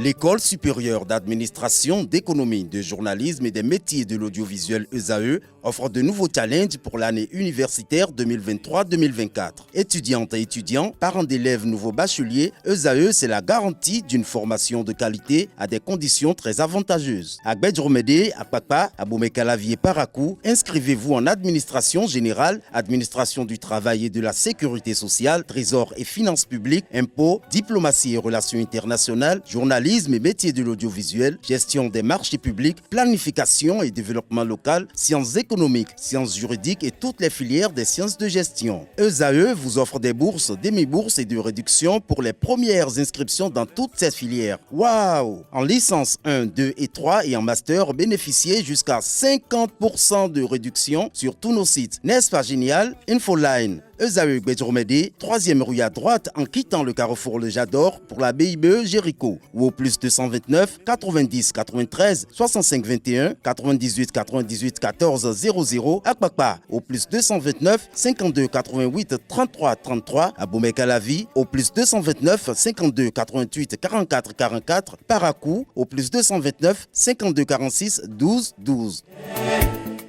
L'École supérieure d'administration, d'économie, de journalisme et des métiers de l'audiovisuel ESAE offre de nouveaux challenges pour l'année universitaire 2023-2024. Étudiantes et étudiants, parents d'élèves nouveaux bacheliers, ESAE, c'est la garantie d'une formation de qualité à des conditions très avantageuses. À Gbedjromede, à Papa, à Boumekalavi et Parakou, inscrivez-vous en administration générale, administration du travail et de la sécurité sociale, trésor et finances publiques, impôts, diplomatie et relations internationales, journalisme et métiers de l'audiovisuel, gestion des marchés publics, planification et développement local, sciences économiques, sciences juridiques et toutes les filières des sciences de gestion. ESAE vous offre des bourses, demi-bourses et de réductions pour les premières inscriptions dans toutes ces filières. Waouh! En licence 1, 2 et 3 et en master, bénéficiez jusqu'à 50% de réduction sur tous nos sites. N'est-ce pas génial? Infoline. ESAE Gbedjromede, 3e rue à droite en quittant le carrefour Le Jador pour la BIBE Jéricho ou au plus 229 90 93 65 21 98 98 14 00 à Kpakpa au plus 229 52 88 33 33 à Boumekalavi au plus 229 52 88 44 44 Parakou au plus 229 52 46 12 12.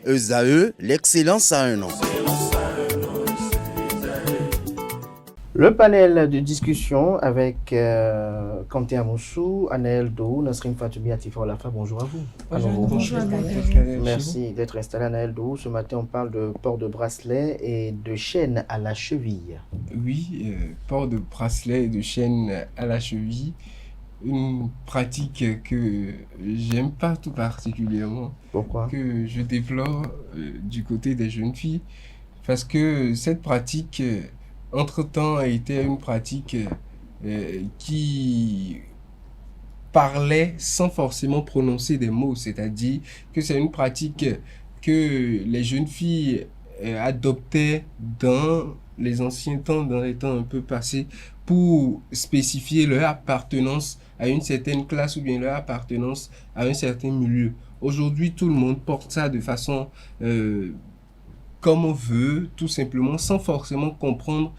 ESAE, l'excellence à un nom. Le panel de discussion avec Kanté Amoussou, Anaël Dou, Nasrim Fatoubi, Atifa Olafa, bonjour à vous. Bonjour. Merci d'être installé, Anaël Dou. Ce matin, on parle de port de bracelet et de chaîne à la cheville. Oui, port de bracelet et de chaîne à la cheville, une pratique que j'aime pas tout particulièrement. Pourquoi? Que je déplore du côté des jeunes filles, parce que cette pratique... entre-temps, a été une pratique qui parlait sans forcément prononcer des mots, c'est-à-dire que c'est une pratique que les jeunes filles adoptaient dans les anciens temps, dans les temps un peu passés, pour spécifier leur appartenance à une certaine classe ou bien leur appartenance à un certain milieu. Aujourd'hui, tout le monde porte ça de façon... comme on veut, tout simplement, sans forcément comprendre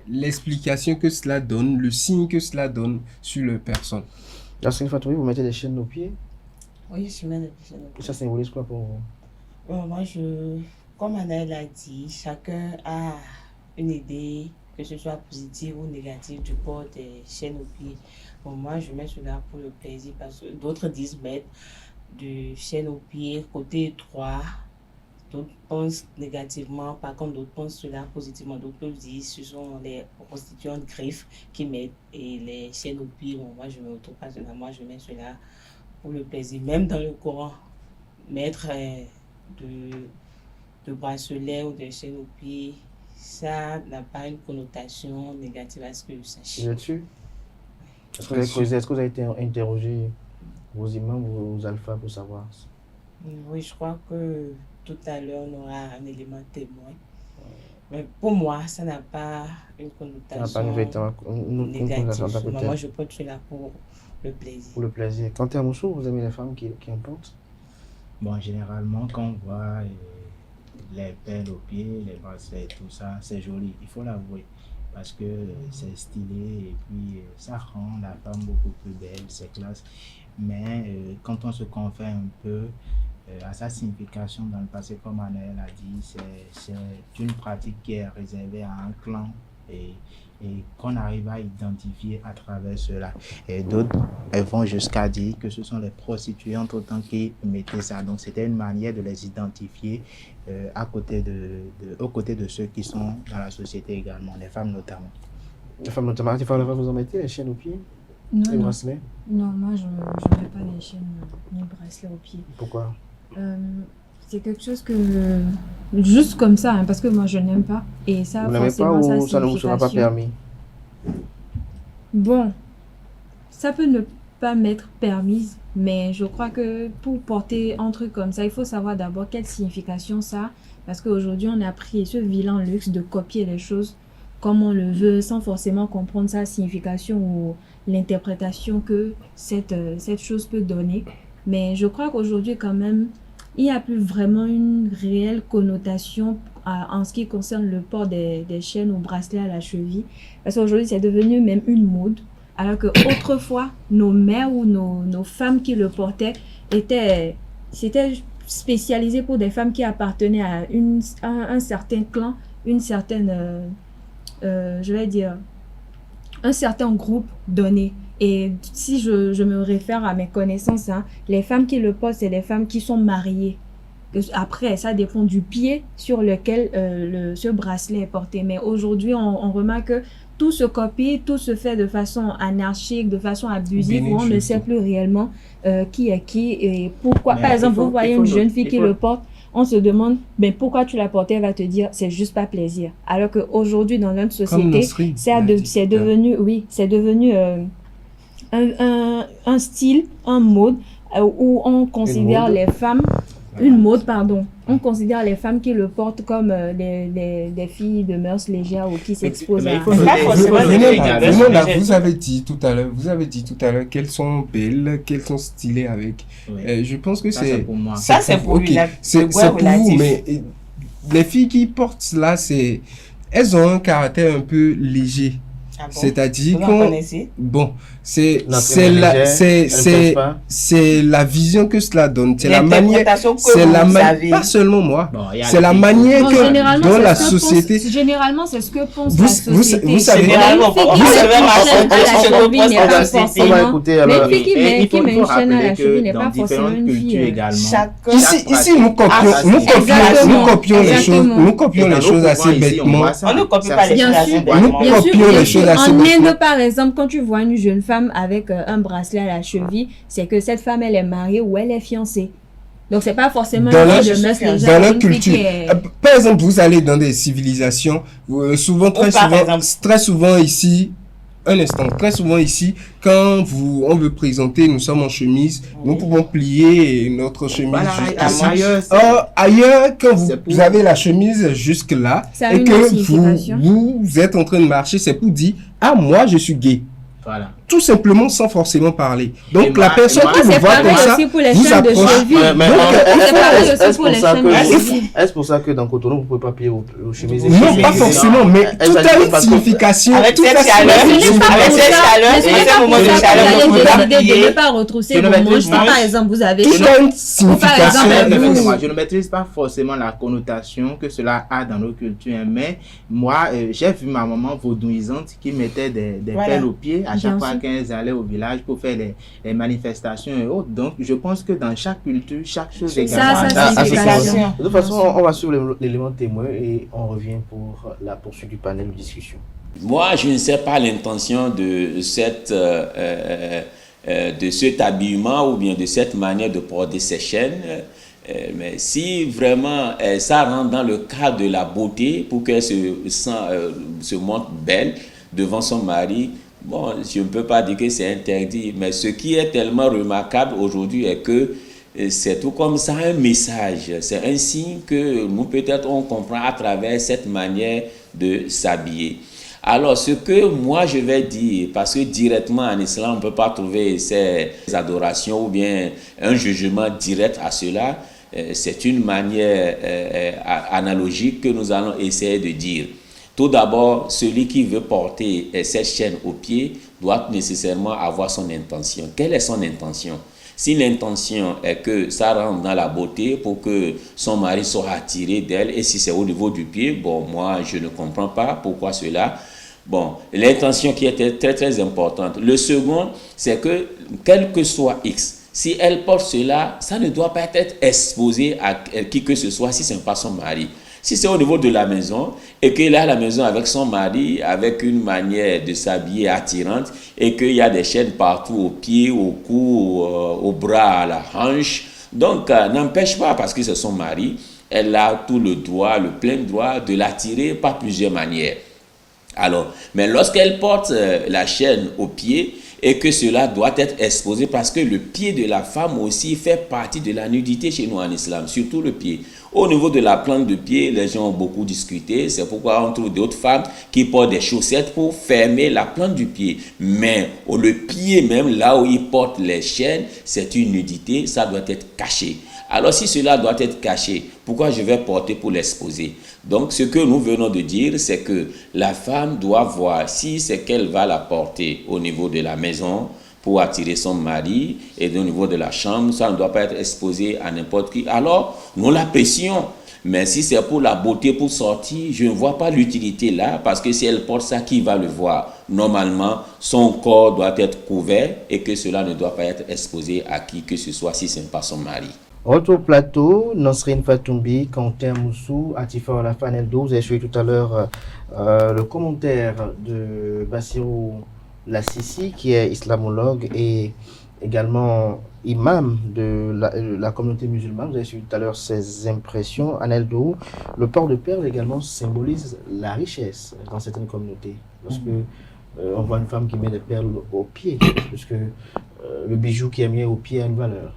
l'explication que cela donne, le signe que cela donne sur leur personne. Nasrim Fatoubi, vous mettez des chaînes aux pieds? Oui, je mets des chaînes aux pieds. Ça symbolise quoi pour vous? Bon, moi, comme Anaël l'a dit, chacun a une idée, que ce soit positive ou négative, du port des chaînes aux pieds. Bon, moi, je mets cela pour le plaisir, parce que d'autres disent mettre de chaînes aux pieds, côté étroit. D'autres pensent négativement, par contre d'autres pensent cela positivement. D'autres peuvent dire ce sont les constituants de griffes qui mettent et les chaînes aux pieds. Bon, moi je ne me retrouve pas cela, moi je mets cela pour le plaisir. Même dans le Coran, mettre de bracelets ou des chaînes aux pieds, ça n'a pas une connotation négative à ce que je sache. Vous êtes sûr? Est-ce que vous avez été interrogé vos imams, vos alphas pour savoir? Oui, je crois que tout à l'heure, on aura un élément témoin. Mais pour moi, ça n'a pas une connotation négative. Moi, je porte cela pour le plaisir. Pour le plaisir. Kanté Amoussou, vous aimez les femmes qui en portent? Bon, généralement, quand on voit les perles aux pieds, les bracelets et tout ça, c'est joli, il faut l'avouer. Parce que c'est stylé et puis ça rend la femme beaucoup plus belle, c'est classe. Mais quand on se confie un peu à sa signification dans le passé, comme Anaël a dit, c'est une pratique qui est réservée à un clan et qu'on arrive à identifier à travers cela. Et d'autres vont jusqu'à dire que ce sont les prostituantes autant qui mettaient ça. Donc c'était une manière de les identifier aux côtés de ceux qui sont dans la société également, les femmes notamment. Les femmes notamment, vous en mettez les chaînes aux pieds? Non, les bracelets? Non, moi je ne mets pas les chaînes ni bracelets aux pieds. Pourquoi? C'est quelque chose que juste comme ça, hein, parce que moi je n'aime pas et ça vous n'aimez pas ou ça ne vous sera pas permis? Bon, ça peut ne pas m'être permise, mais je crois que pour porter un truc comme ça, il faut savoir d'abord quelle signification ça a, parce qu'aujourd'hui on a pris ce vilain luxe de copier les choses comme on le veut sans forcément comprendre sa signification ou l'interprétation que cette chose peut donner. Mais je crois qu'aujourd'hui quand même, il n'y a plus vraiment une réelle connotation en ce qui concerne le port des chaînes ou bracelets à la cheville. Parce qu'aujourd'hui, c'est devenu même une mode. Alors que autrefois, nos mères ou nos femmes qui le portaient c'était spécialisé pour des femmes qui appartenaient à un certain clan, une certaine, je vais dire, un certain groupe donné. Et si je me réfère à mes connaissances, hein, les femmes qui le portent, c'est les femmes qui sont mariées. Après, ça dépend du pied sur lequel ce bracelet est porté. Mais aujourd'hui, on remarque que tout se copie, tout se fait de façon anarchique, de façon abusive, où on ne sait plus réellement qui est qui et pourquoi. Par exemple, vous voyez une jeune fille qui le porte, on se demande pourquoi tu l'as porté, elle va te dire c'est juste pas plaisir. Alors qu'aujourd'hui, dans notre société, c'est devenu un style, un mode où on considère les femmes, on considère les femmes qui le portent comme des filles de mœurs légères ou qui s'exposent à... Vous avez dit tout à l'heure qu'elles sont belles, qu'elles sont stylées avec. Oui. Je pense que c'est pour moi. Ça, c'est pour lui. C'est pour vous, mais les filles qui portent cela, elles ont un caractère un peu léger. Ah bon? C'est-à-dire c'est la vision que cela donne, c'est la manière, pas seulement moi, c'est la manière que dans la société. Généralement, c'est ce que pense la société. Vous savez, on va écouter alors. Mais qui met une chaîne à la cheville n'est pas forcément une fille. Ici, nous copions les choses assez bêtement. On ne copie pas les choses assez bêtement. Nous copions les choses assez bêtement. En Inde, par exemple, quand tu vois une jeune femme avec un bracelet à la cheville, c'est que cette femme, elle est mariée ou elle est fiancée. Donc, c'est pas forcément dans leur culture. Par exemple, vous allez dans des civilisations, très souvent ici, quand on veut présenter, nous sommes en chemise, nous pouvons plier notre chemise jusqu'ici. Ailleurs, quand vous avez la chemise jusque là, et que vous êtes en train de marcher, c'est pour dire, moi je suis gay. Voilà. Tout simplement sans forcément parler. Donc la personne qui vous voit comme ça vous approche. Est-ce pour ça que dans Cotonou vous pouvez pas plier vos chemises? Non, pas forcément, mais tout a une signification. Avec cette chaleur, de ne pas retrousser vos manches. Par exemple, vous avez tout a une signification. Je ne maîtrise pas forcément la connotation que cela a dans nos cultures, mais moi j'ai vu ma maman vaudouisante qui mettait des pelles aux pieds à chaque fois qu'elles allaient au village pour faire les manifestations et autres. Donc, je pense que dans chaque culture, chaque chose est également. De toute façon, on va suivre l'élément témoin et on revient pour la poursuite du panel de discussion. Moi, je ne sais pas l'intention de cet habillement ou bien de cette manière de porter ces chaînes. Mais si vraiment ça rentre dans le cadre de la beauté pour qu'elle se montre belle devant son mari, bon, je ne peux pas dire que c'est interdit, mais ce qui est tellement remarquable aujourd'hui est que c'est tout comme ça un message, c'est un signe que nous peut-être on comprend à travers cette manière de s'habiller. Alors ce que moi je vais dire, parce que directement en islam on ne peut pas trouver ces adorations ou bien un jugement direct à cela, c'est une manière analogique que nous allons essayer de dire. Tout d'abord, celui qui veut porter cette chaîne au pied doit nécessairement avoir son intention. Quelle est son intention? Si l'intention est que ça rentre dans la beauté pour que son mari soit attiré d'elle, et si c'est au niveau du pied, bon, moi, je ne comprends pas pourquoi cela. Bon, l'intention qui était très, très importante. Le second, c'est que, quel que soit X, si elle porte cela, ça ne doit pas être exposé à qui que ce soit si ce n'est pas son mari. Si c'est au niveau de la maison et qu'elle est à la maison avec son mari, avec une manière de s'habiller attirante et qu'il y a des chaînes partout aux pieds, au cou, au bras, à la hanche, donc n'empêche pas parce que c'est son mari, elle a tout le droit, le plein droit de l'attirer par plusieurs manières. Alors, mais lorsqu'elle porte la chaîne au pied et que cela doit être exposé parce que le pied de la femme aussi fait partie de la nudité chez nous en islam, surtout le pied. Au niveau de la plante de pied, les gens ont beaucoup discuté. C'est pourquoi on trouve d'autres femmes qui portent des chaussettes pour fermer la plante du pied. Mais le pied même, là où ils portent les chaînes, c'est une nudité, ça doit être caché. Alors si cela doit être caché, pourquoi je vais porter pour l'exposer? Donc ce que nous venons de dire, c'est que la femme doit voir si c'est qu'elle va la porter au niveau de la maison pour attirer son mari, et au niveau de la chambre, ça ne doit pas être exposé à n'importe qui. Alors nous l'apprécions. Mais si c'est pour la beauté, pour sortir, je ne vois pas l'utilité là, parce que si elle porte ça, qui va le voir? Normalement, son corps doit être couvert et que cela ne doit pas être exposé à qui que ce soit si ce n'est pas son mari. Autre plateau, Nasrin Fatoumbi, Quentin Moussou, Atifa Olafa Neldo. Vous avez suivi tout à l'heure le commentaire de Bassirou Lassisi, qui est islamologue et également imam de la communauté musulmane. Vous avez suivi tout à l'heure ses impressions. Aneldo, le port de perles également symbolise la richesse dans certaines communautés. Parce que on voit une femme qui met des perles au pied, parce que le bijou qui est mis au pied a une valeur.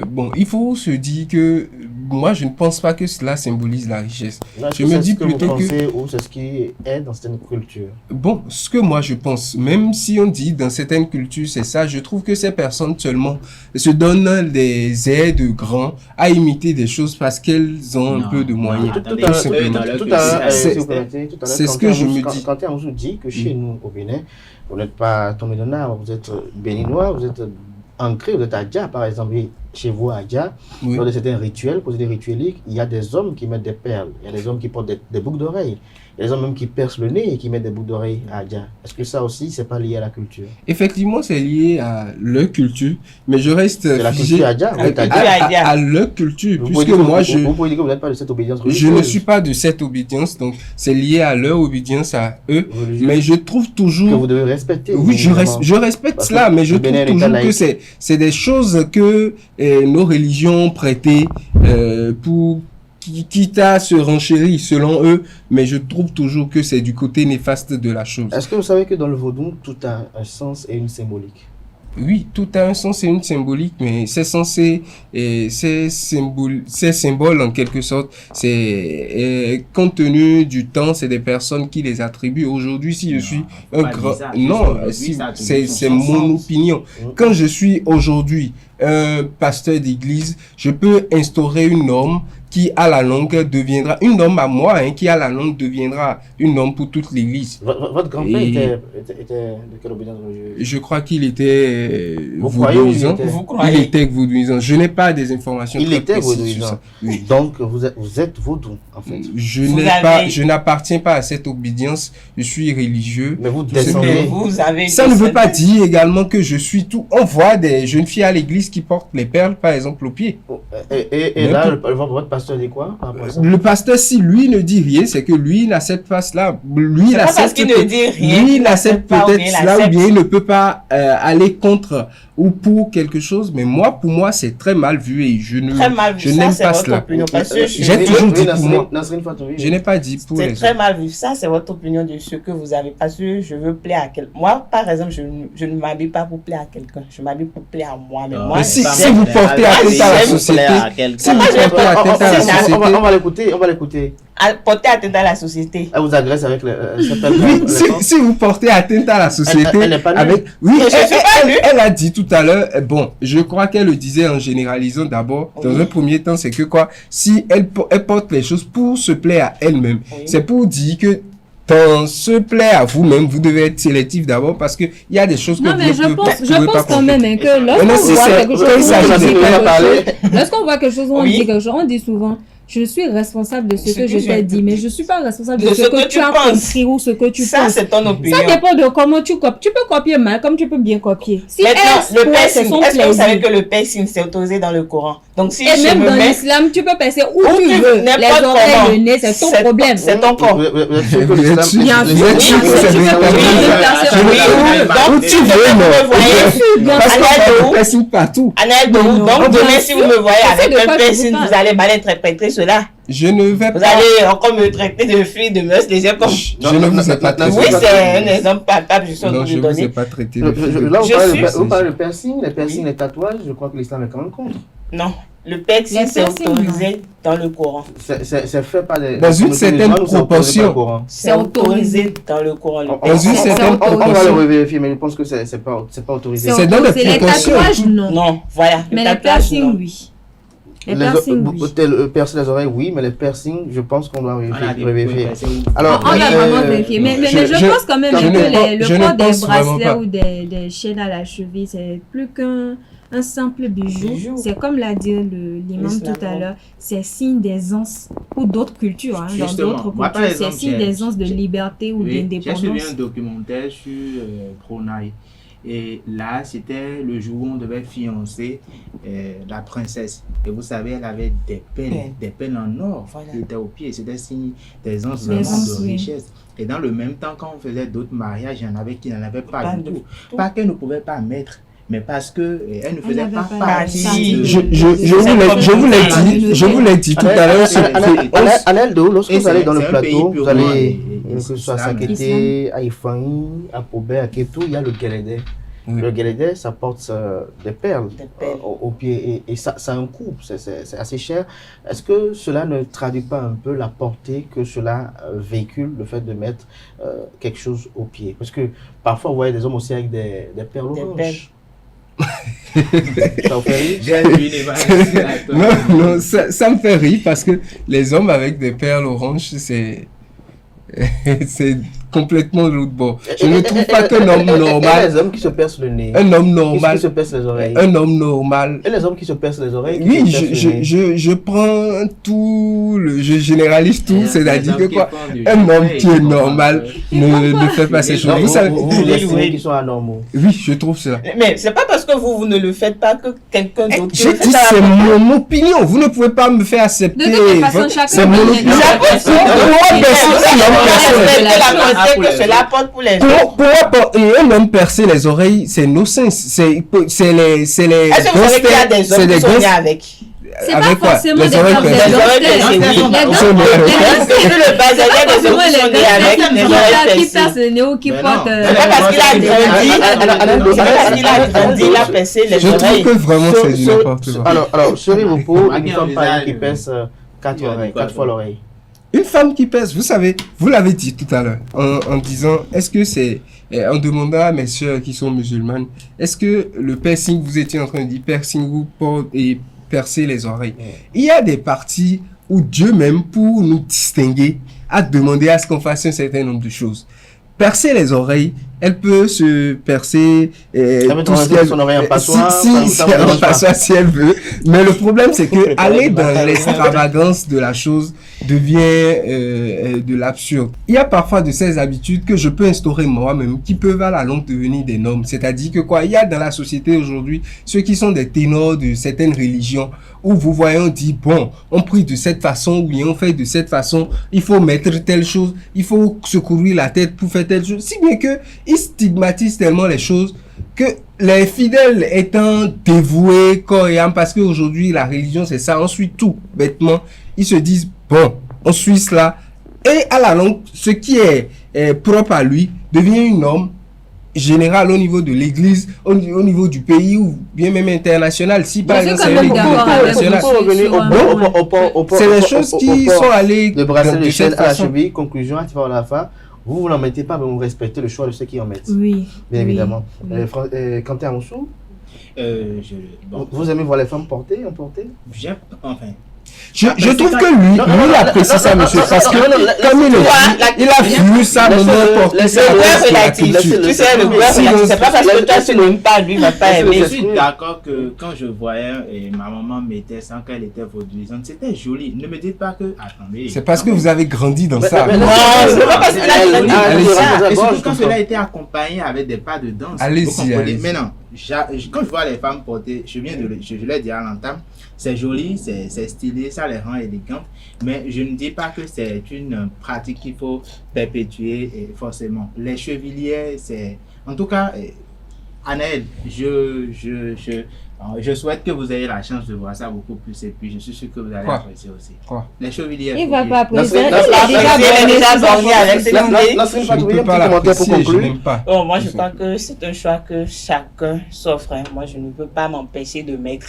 Bon, il faut se dire que moi, je ne pense pas que cela symbolise la richesse. Je me dis plutôt que ou c'est ce qui est dans certaines cultures. Bon, ce que moi je pense, même si on dit dans certaines cultures c'est ça, je trouve que ces personnes seulement se donnent des airs de grands à imiter des choses parce qu'elles ont un peu de moyens. C'est ce que je me dis. Quand on vous dit que chez nous au Bénin, vous n'êtes pas tombé dans l'arbre, vous êtes béninois, vous êtes ancré, vous êtes à Dja par exemple. Chez vous à Dja, lors de certains rituels, pour des ritueliques, il y a des hommes qui mettent des perles, il y a des hommes qui portent des boucles d'oreilles, il y a des hommes même qui percent le nez et qui mettent des boucles d'oreilles à Dja. Est-ce que ça aussi, c'est pas lié à la culture? Effectivement, c'est lié à leur culture, mais je reste figé à leur culture, puisque moi, vous pouvez dire que vous n'êtes pas de cette obédience religieuse. Je ne suis pas de cette obédience, donc c'est lié à leur obédience à eux, mais je trouve toujours... Que vous devez respecter. Oui, je respecte cela, mais je trouve toujours que c'est des choses que nos religions ont prêtées pour... quitte à se renchérir selon eux, mais je trouve toujours que c'est du côté néfaste de la chose. Est-ce que vous savez que dans le vaudou, tout a un sens et une symbolique? Oui, tout a un sens et une symbolique, mais c'est censé, ces symboles en quelque sorte, c'est compte tenu du temps, c'est des personnes qui les attribuent. Aujourd'hui, si je suis un grand... Non, c'est mon opinion. Quand je suis aujourd'hui un pasteur d'église, je peux instaurer une norme qui à la longue deviendra une norme à moi, qui à la longue deviendra une norme pour toute l'église. Votre grand-père était de quelle obédience religieuse? Je crois qu'il était vaudouisant. Il était vaudouisant. Je n'ai pas des informations. Il était vaudouisant. Oui. Donc vous êtes vaudou en fait. Je n'appartiens pas à cette obédience. Je suis religieux. Mais vous descendez. Ça ne veut pas dire également que je suis tout. On voit des jeunes filles à l'église qui portent les perles, par exemple, au pied. Et là, votre pasteur dit quoi? Le pasteur, si lui ne dit rien, c'est que lui, il a cette face-là. Lui, il accepte peut-être cela, ou bien il ne peut pas aller contre ou pour quelque chose. Mais moi, pour moi, c'est très mal vu et je n'aime pas cela. J'ai toujours dit pour moi. Je n'ai pas dit pour les autres. C'est très mal vu. Ça, c'est votre opinion de ce que vous avez. Parce que je veux plaire à quelqu'un. Moi, par exemple, je ne m'habille pas pour plaire à quelqu'un. Je m'habille pour plaire à moi. Mais moi, si vous portez atteinte à la société, si vous portez atteinte à la société, on va l'écouter. Porter atteinte à la société. Elle vous agresse avec oui, si vous portez atteinte à la société, elle n'est pas avec, oui, elle a dit tout à l'heure, bon, je crois qu'elle le disait en généralisant d'abord, dans un premier temps, c'est que quoi, si elle porte les choses pour se plaire à elle-même, c'est pour dire que dans se plaire à vous-même, vous devez être sélectif d'abord parce que il y a des choses que vous ne pouvez pas. Je pense quand même que lorsqu'on voit quelque chose, on dit quelque chose, on dit souvent. Je suis responsable de ce que je t'ai dit, mais je ne suis pas responsable de ce que tu as compris ou ce que tu penses. Ça, c'est ton opinion. Ça dépend de comment tu copies. Tu peux copier mal, comme tu peux bien copier. Si maintenant, le piercing, est-ce que vous savez que le piercing, c'est autorisé dans le Coran? Donc, si et même dans l'islam, tu peux passer où tu veux. Les oreilles, le nez, c'est ton problème. C'est ton corps. Bien sûr. Donc, si vous me voyez, partout. Donc, demain, si vous me voyez avec un piercing, vous allez mal interpréter cela. Je ne vais Vous pas... allez encore me traiter de fille de mœurs légères comme... Je ne vous ai pas traité. Oui, c'est un exemple palpable, je suis en Non, train je de ne vous ai donner. pas traité de fille de Là, Je vous parlez de piercing, les piercings, les tatouages, je crois que l'islam est quand même contre. Non, le piercing, Les c'est piercings, autorisé dans le Coran. C'est fait par des... Dans une certaine musulmans, c'est autorisé par le proportion. Coran. C'est autorisé dans le Coran, le On Dans une piercing. certaine va proportion. le vérifier, mais je pense que c'est pas autorisé. C'est dans les les proportions. tatouages, non. Non, voilà. Mais les tatouage, piercings, non. oui. Les piercings, oui. Percer les oreilles, oui, mais les piercings, je pense qu'on doit On a des vérifier. piercings. Alors, On va vraiment vérifier. Mais je pense quand même je que ne pense- le je ne port des pense vraiment bracelets pas. ou des chaînes à la cheville, c'est plus qu'un simple bijou. Bijou. C'est comme l'a dit l'imam L'islam, tout à l'heure, c'est signe d'aisance pour d'autres cultures. Hein, dans Justement, d'autres moi, par cultures, c'est exemple, signe d'aisance de j'ai- liberté ou Oui, j'ai suivi d'indépendance. un documentaire sur Brunei. Et là, c'était le jour où on devait fiancer la princesse. Et vous savez, elle avait des perles en or Voilà. qui étaient au pied. C'était signe d'aisance D'aisance, vraiment de oui. richesse. Et dans le même temps, quand on faisait d'autres mariages, il y en avait qui n'en avaient pas Pas du du tout. tout. Pas qu'elle ne pouvait pas mettre, mais parce que elle ne faisait n'avait pas pas partie partie. de- Je vous l'ai dit tout à l'heure. À l'Eldo, lorsque Et vous allez dans le c'est un pays plateau, vous purement allez, que ce soit à islam. Sakété, à Ifangi, à Pobé, à Ketou, il y a le Guélédé. Oui. Le Guélédé, ça porte des perles Des perles. au pied et ça a un coût, c'est assez cher. Est-ce que cela ne traduit pas un peu la portée que cela véhicule, le fait de mettre quelque chose au pied? Parce que parfois, vous voyez des hommes aussi avec des perles Des oranges. Ça vous fait rire? J'ai vu les mariages. Non, ça me fait rire parce que les hommes avec des perles oranges, c'est complètement de l'autre bord. Je ne trouve pas qu'un homme Et normal, les hommes qui se percent le nez, un homme qui normal, se percent les oreilles. un homme normal. Et les hommes qui se percent les oreilles, qui Oui, se percent le nez. je prends tout, je généralise tout, c'est-à-dire que quoi, un Un homme qui est normal ne fait pas ces choses. Non, Vous savez, vous estimez qu'ils sont anormaux. oui, je trouve cela. Mais c'est pas parce que vous ne le faites pas que quelqu'un d'autre... qui J'ai le fait, dit, ça c'est va- mon opinion. Vous ne pouvez pas me faire accepter. De toute façon, chacun C'est mon a opinion. une J'ai la pensée que cela porte pour les autres. Pour un homme percer les oreilles, c'est innocent. C'est les Est-ce que vous savez qu'il y a des hommes qui sont nés avec? C'est pas Avec quoi? forcément Les des oreilles perles, percées. des oreilles dentelles. percées, oui. Les dents- Ils sont nés avec. Parce que le bas, il y a des hommes qui sont nés avec des oreilles qui percées. perce le nez ou qui Mais porte... non. C'est pas parce qu'il a grandi, Alain, c'est pas parce qu'il a grandi, il a percé les Je trouve oreilles. que vraiment c'est du n'importe quoi. Alors, serez-vous pour une Maquillage femme au pareille qui visage. pèse 4 oreilles, 4 fois l'oreille? Une femme qui pèse, vous savez, vous l'avez dit tout à l'heure, en disant, est-ce que c'est, en demandant à mes soeurs qui sont musulmanes, est-ce que le piercing, vous étiez en train de dire, piercing vous porte et percer les oreilles. Il y a des parties où Dieu même, pour nous distinguer, a demandé à ce qu'on fasse un certain nombre de choses. Percer les oreilles, elle peut se percer tout ce qu'elle... son oreille en passoire, si elle veut. Mais le problème, c'est que aller dans l'extravagance de la chose devient de l'absurde. Il y a parfois de ces habitudes que je peux instaurer moi-même qui peuvent à la longue devenir des normes. C'est-à-dire que quoi, il y a dans la société aujourd'hui ceux qui sont des ténors de certaines religions où vous voyez, on dit, bon, on prie de cette façon, oui, on fait de cette façon, il faut mettre telle chose, il faut se couvrir la tête pour faire telle chose. Si bien que ils stigmatisent tellement les choses que les fidèles étant dévoués, corps et âme, parce qu'aujourd'hui, la religion, c'est ça, on suit tout, bêtement, ils se disent, bon, on suit cela, et à la longue, ce qui est propre à lui devient une norme générale au niveau de l'église, au niveau du pays ou bien même international. Si par exemple c'est une église internationale, c'est des choses qui sont allées de brasser de les chaînes cette à la façon. cheville. Conclusion, à la fin, vous n'en mettez pas, mais vous respectez le choix de ceux qui en mettent. Oui. Bien évidemment. Oui. Quentin Amoussou, Bon, vous aimez voir les femmes porter, emporter? enfin, Je trouve que lui, il apprécie ça, monsieur, parce que comme il a vu ça moment porter ça Le dans beurre la relatif. culture. Tu sais, le beurre relatif. C'est pas parce que toi tu n'aimes pas, lui, il va pas je aimer. suis d'accord que quand je voyais ma maman mettait sans qu'elle était vaudouisante, c'était joli. Ne me dites pas que, attendez. C'est parce que vous avez grandi dans ça. mais- Non, c'est pas parce qu'il a grandi. Et surtout quand cela a été accompagné avec des pas de danse. Allez-y, Vous comprenez? allez-y. Mais non, quand je vois les femmes porter, je l'ai dit à l'entame, c'est joli, c'est stylé, ça les rend élégantes, mais je ne dis pas que c'est une pratique qu'il faut perpétuer forcément. Les cheviliers, c'est... En tout cas, Anaël, Je souhaite que vous ayez la chance de voir ça beaucoup plus et puis je suis sûr que vous allez Quoi? apprécier aussi. Quoi? Les chevaliers. Il va pas Nasrine, apprécier. Il est déjà borné avec ses idées. Nasrine Je Fatoumbi, ne peux un pas petit commentaire pour l'apprécier, je conclure. n'aime pas. Bon, moi, je crois que c'est un choix que chacun s'offre. Hein. Moi, je ne peux pas m'empêcher de mettre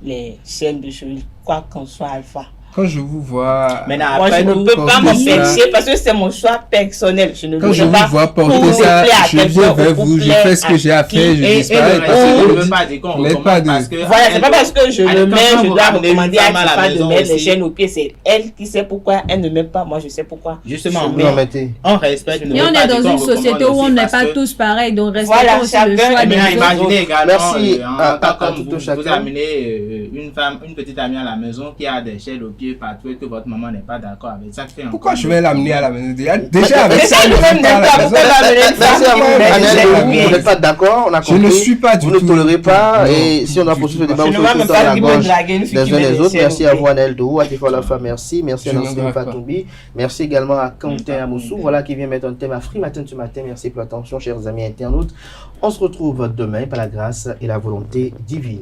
les chaînes de cheveux, quoi qu'on soit alpha. Quand je vous vois... Maintenant, Moi, je après, ne nous, peux quand pas je dis m'empêcher parce que c'est mon choix personnel. Je ne Quand le je fais vous pas vois pour porter ça, plaire à je quelqu'un viens ou vers pour vous, je plaire fais ce que j'ai à qui. faire, je Et disparais. le parce que je vous ne veux dites- pas dire qu'on vous n'êtes recommande pas de- parce que Voilà, c'est pas parce que je le mets, je dois ramener une recommander à femme à la Tifa de maison mettre les aussi. chaînes aux pieds. C'est elle qui sait pourquoi elle ne m'aime pas. Moi, je sais pourquoi. Justement, Je mais Non, mettez. on respecte. Et on est dans une société où on n'est pas tous pareils, donc Voilà, respectons aussi le chacun choix est des bien autres. Imaginez également, Merci en à tant tout que vous chacun. amenez une petite amie à la maison qui a des chaînes aux pieds partout et que votre maman n'est pas d'accord avec ça. Fait Pourquoi encore je vais des- l'amener à la maison? Déjà, avec Mais ça, ça, je ne lui-même vais pas à n'aime la pas. maison. Pourquoi l'amener une Merci à femme vous, qui met des Annelle, chaînes aux vous pieds? n'êtes pas d'accord, on a Je ne compris. suis pas du Vous ne tout. tolérez pas, Non, et si on a du poursuivi tout. ce débat, Je on ne se vais retrouve même dans pas la dire gorge draguer une fille des qui uns met et des des autres. chaînes Merci aux à pieds. vous, Annelle Dou, à Tifa Lafa, merci. Merci à Je Nasrine n'en drague pas. Fatoumbi. Merci également à Quentin Amoussou, voilà, qui vient mettre un thème à Free Matin ce matin. Merci pour l'attention, chers amis internautes. On se retrouve demain par la grâce et la volonté divine.